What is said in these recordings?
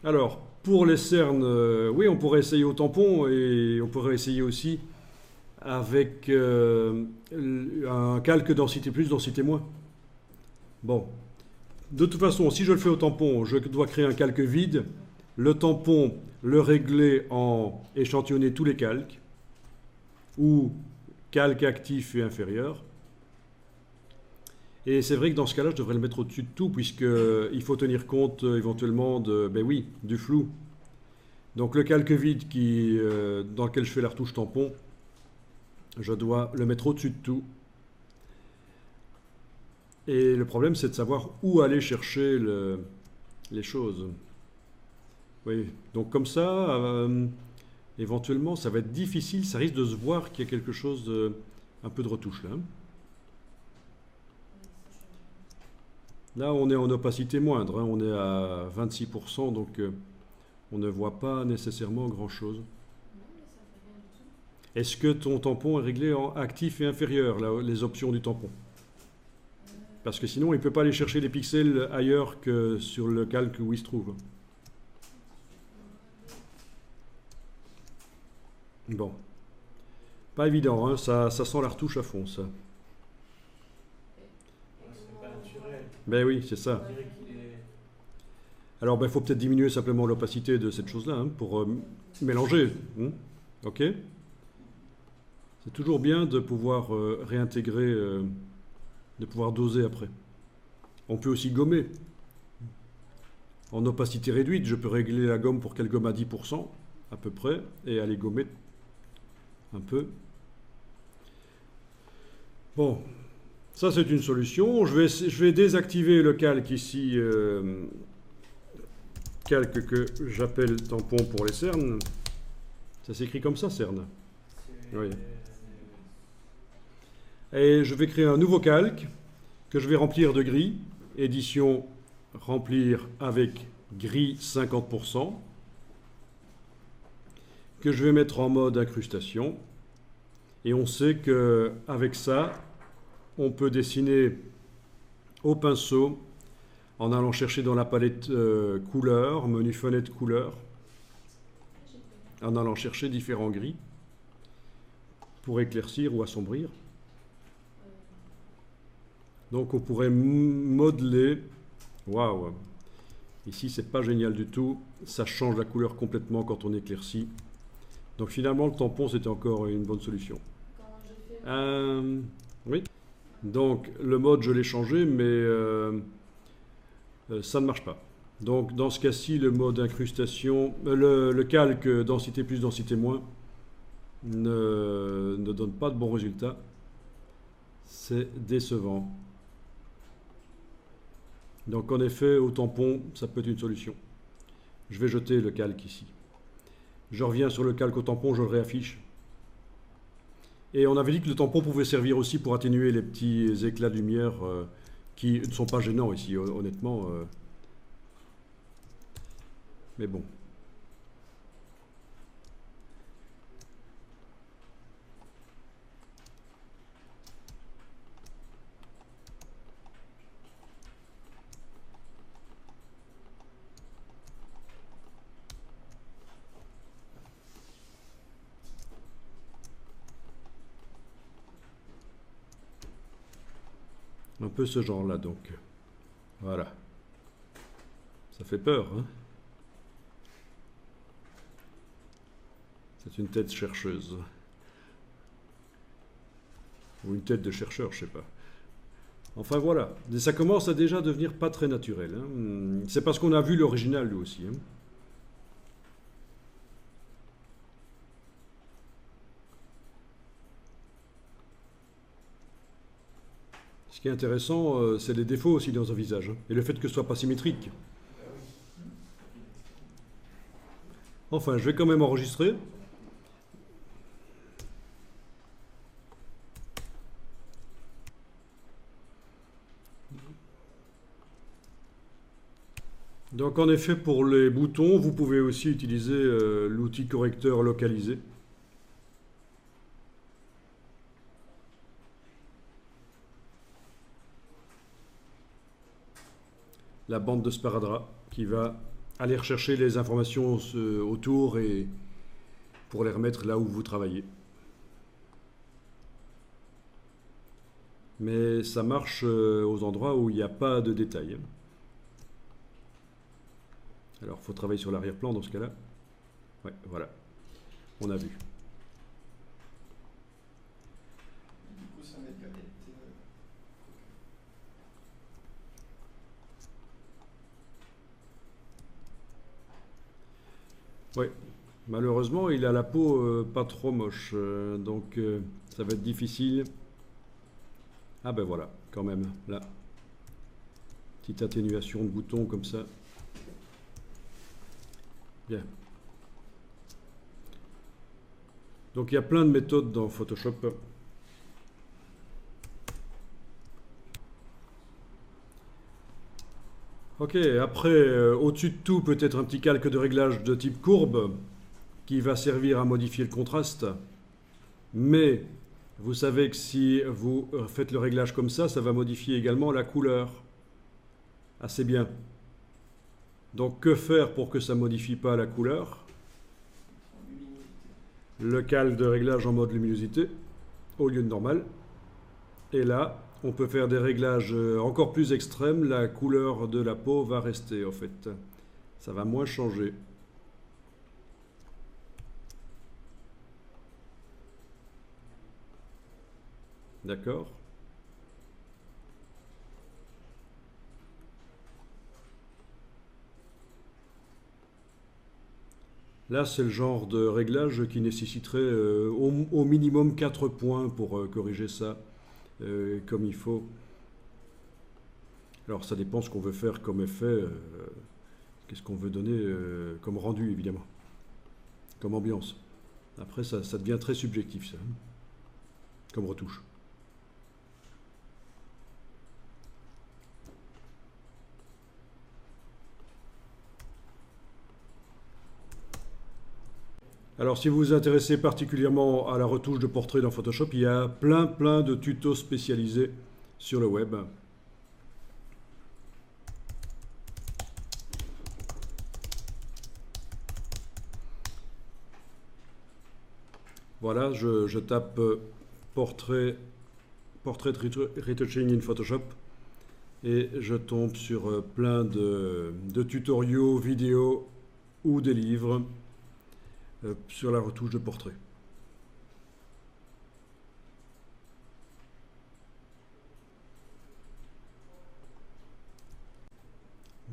Alors, pour les cernes, oui, on pourrait essayer au tampon et on pourrait essayer aussi avec un calque densité plus, densité moins. Bon, de toute façon, si je le fais au tampon, je dois créer un calque vide. Le tampon, le régler en échantillonner tous les calques, ou calque actif et inférieur. Et c'est vrai que dans ce cas-là, je devrais le mettre au-dessus de tout, puisqu'il faut tenir compte éventuellement de, ben oui, du flou. Donc le calque vide dans lequel je fais la retouche tampon, je dois le mettre au-dessus de tout. Et le problème, c'est de savoir où aller chercher les choses. Oui, donc comme ça, éventuellement, ça va être difficile, ça risque de se voir qu'il y a quelque chose, un peu de retouche là. Là, on est en opacité moindre, hein, on est à 26%, donc on ne voit pas nécessairement grand-chose. Est-ce que ton tampon est réglé en actif et inférieur, là, les options du tampon? Parce que sinon, il ne peut pas aller chercher les pixels ailleurs que sur le calque où il se trouve. Bon. Pas évident, hein, ça sent la retouche à fond, ça. C'est pas naturel. Ben oui, c'est On ça. dirait qu'il est. Alors, il faut peut-être diminuer simplement l'opacité de cette chose-là, hein, pour mélanger. Hein. Ok? C'est toujours bien de pouvoir réintégrer, de pouvoir doser après. On peut aussi gommer. En opacité réduite, je peux régler la gomme pour qu'elle gomme à 10%, à peu près, et aller gommer un peu. Bon, ça c'est une solution. Je vais désactiver le calque ici, calque que j'appelle tampon pour les cernes. Ça s'écrit comme ça, cerne. Oui. Et je vais créer un nouveau calque que je vais remplir de gris. Édition remplir avec gris 50%. Que je vais mettre en mode incrustation. Et on sait qu'avec ça, on peut dessiner au pinceau en allant chercher dans la palette couleurs, menu fenêtre couleurs, en allant chercher différents gris pour éclaircir ou assombrir. Donc on pourrait modeler. Waouh! Ici c'est pas génial du tout. Ça change la couleur complètement quand on éclaircit. Donc finalement le tampon c'était encore une bonne solution. Oui. Donc le mode je l'ai changé mais ça ne marche pas. Donc dans ce cas-ci le mode incrustation, le calque densité plus densité moins ne donne pas de bons résultats. C'est décevant. Donc en effet, au tampon, ça peut être une solution. Je vais jeter le calque ici. Je reviens sur le calque au tampon, je le réaffiche. Et on avait dit que le tampon pouvait servir aussi pour atténuer les petits éclats de lumière qui ne sont pas gênants ici, honnêtement. Mais bon. Un peu ce genre-là, donc. Voilà. Ça fait peur, hein? C'est une tête chercheuse. Ou une tête de chercheur, je sais pas. Enfin voilà. Et ça commence à déjà devenir pas très naturel. Hein. C'est parce qu'on a vu l'original, lui aussi. Hein. Ce qui est intéressant, c'est les défauts aussi dans un visage. Hein. Et le fait que ce soit pas symétrique. Enfin, je vais quand même enregistrer. Donc en effet, pour les boutons, vous pouvez aussi utiliser l'outil correcteur localisé. La bande de sparadrap qui va aller rechercher les informations autour et pour les remettre là où vous travaillez. Mais ça marche aux endroits où il n'y a pas de détails, hein. Alors, il faut travailler sur l'arrière-plan dans ce cas-là. Ouais, voilà. On a vu. Du coup, ça met pas Ouais. Malheureusement, il a la peau pas trop moche. Donc, ça va être difficile. Ah ben voilà, quand même. Là. Petite atténuation de bouton comme ça. Bien. Donc il y a plein de méthodes dans Photoshop. Ok, après, au-dessus de tout, peut-être un petit calque de réglage de type courbe qui va servir à modifier le contraste. Mais vous savez que si vous faites le réglage comme ça va modifier également la couleur. Assez bien. Donc que faire pour que ça ne modifie pas la couleur? Le calque de réglage en mode luminosité au lieu de normal. Et là, on peut faire des réglages encore plus extrêmes. La couleur de la peau va rester en fait. Ça va moins changer. D'accord? Là, c'est le genre de réglage qui nécessiterait au minimum 4 points pour corriger ça comme il faut. Alors, ça dépend ce qu'on veut faire comme effet, qu'est-ce qu'on veut donner comme rendu, évidemment, comme ambiance. Après, ça devient très subjectif, ça, hein, comme retouche. Alors, si vous vous intéressez particulièrement à la retouche de portrait dans Photoshop, il y a plein de tutos spécialisés sur le web. Voilà, je tape portrait retouching in Photoshop et je tombe sur plein de tutoriaux, vidéos ou des livres sur la retouche de portrait.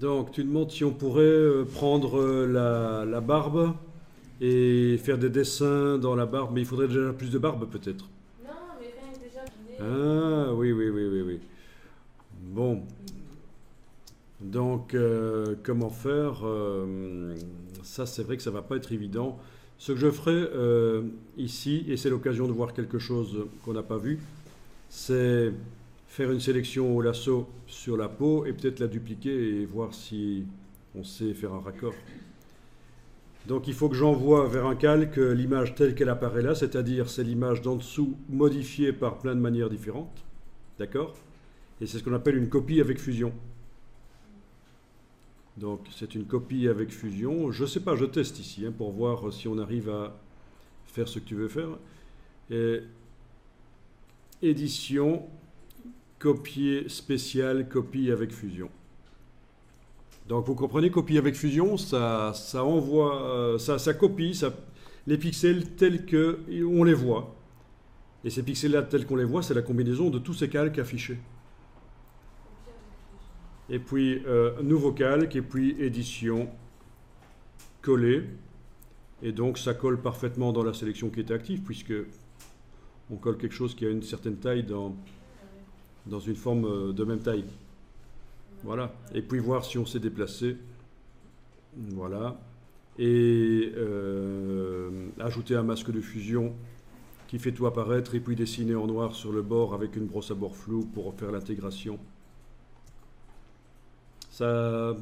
Donc, tu demandes si on pourrait prendre la barbe et faire des dessins dans la barbe, mais il faudrait déjà plus de barbe peut-être. Non, mais rien que déjà du nez. Ah, oui. Bon. Donc, comment faire ça, c'est vrai que ça va pas être évident. Ce que je ferai ici, et c'est l'occasion de voir quelque chose qu'on n'a pas vu, c'est faire une sélection au lasso sur la peau et peut-être la dupliquer et voir si on sait faire un raccord. Donc il faut que j'envoie vers un calque l'image telle qu'elle apparaît là, c'est-à-dire c'est l'image d'en dessous modifiée par plein de manières différentes. D'accord? Et c'est ce qu'on appelle une copie avec fusion. Donc c'est une copie avec fusion. Je ne sais pas, je teste ici hein, pour voir si on arrive à faire ce que tu veux faire. Et édition, copier spécial, copie avec fusion. Donc vous comprenez, copie avec fusion, ça envoie, ça copie les pixels tels qu'on les voit. Et ces pixels-là tels qu'on les voit, c'est la combinaison de tous ces calques affichés. Et puis nouveau calque, et puis édition, coller. Et donc ça colle parfaitement dans la sélection qui était active, puisque on colle quelque chose qui a une certaine taille dans une forme de même taille. Voilà. Et puis voir si on s'est déplacé. Voilà. Et ajouter un masque de fusion qui fait tout apparaître, et puis dessiner en noir sur le bord avec une brosse à bord floue pour faire l'intégration. Ça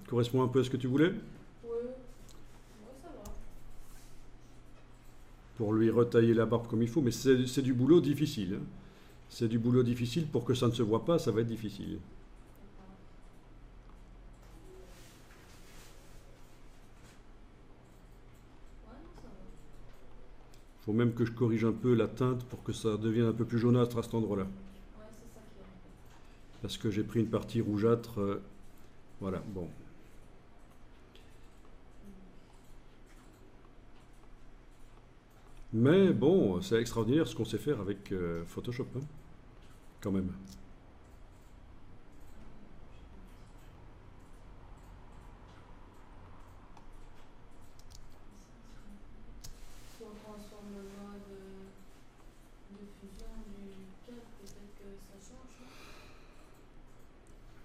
correspond un peu à ce que tu voulais? Ouais, ça va. Pour lui retailler la barbe comme il faut, mais c'est du boulot difficile. Hein. C'est du boulot difficile, pour que ça ne se voit pas, ça va être difficile. Faut même que je corrige un peu la teinte pour que ça devienne un peu plus jaunâtre à cet endroit-là. Ouais, c'est ça qui est. Parce que j'ai pris une partie rougeâtre. Voilà, bon. Mais bon, c'est extraordinaire ce qu'on sait faire avec Photoshop, hein, quand même. Si on transforme le mode de fusion du calque, peut-être que ça change. Non.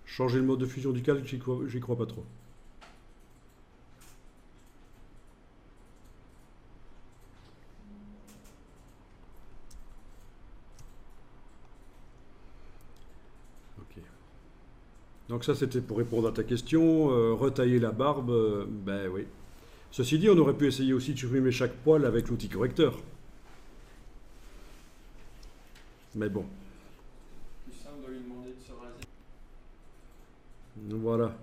Changer le mode de fusion du calque, j'y crois pas trop. Ok. Donc ça, c'était pour répondre à ta question. Retailler la barbe, ben oui. Ceci dit, on aurait pu essayer aussi de supprimer chaque poil avec l'outil correcteur. Mais bon, Plus simple de lui demander de se raser. voilà.